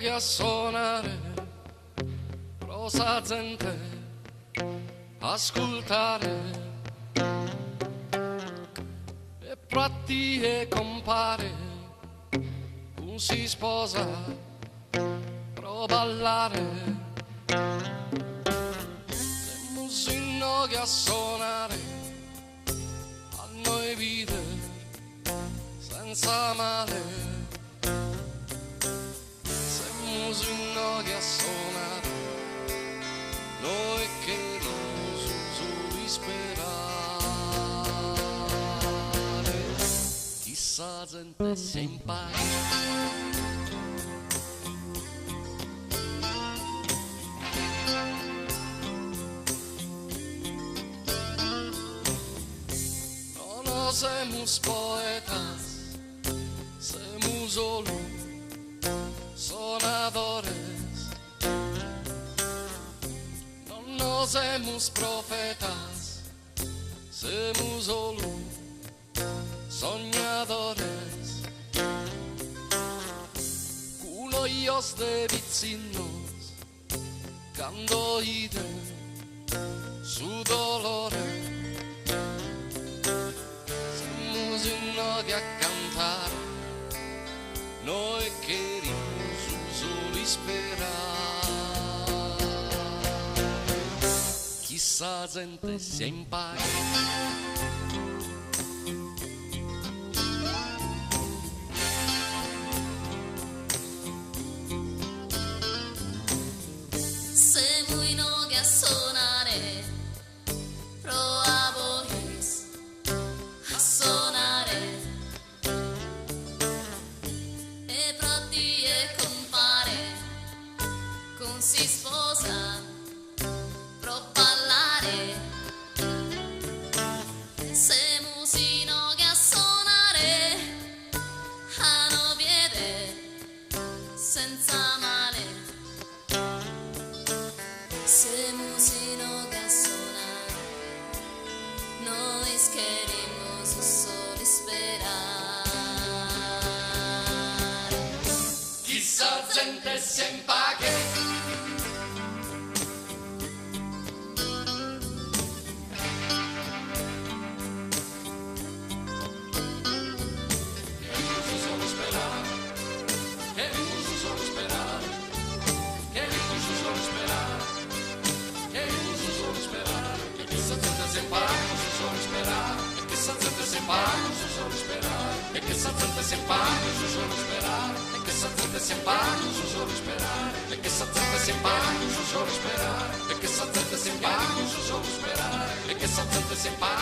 che a suonare, rosa gente, ascoltare, e pratti e compare, un si sposa, pro ballare, e musino che a suonare, a noi vide, senza male. Musino che a suonare, noi che non soli sperare, chissà gente se impara. No, semus poetas, semus solo sonadores, no semus profetas, semus solo soñadores, culoyos de vecinos, cando iden su dolore, semus uno che a cantare, noi queremos solo sperare, chissà gente se impara. Si sposa pro ballare, se musino che a suonare, a no piede senza male, se musino che a suonare, noi queremos solo sperare, Chissà gente se impaghe. E che sta gente si impara, su solo sperare, e che sta gente si impara, su solo sperare, e che sta gente si impara, su solo sperare, e che sta gente si impara, su solo sperare, e che sta gente si impara.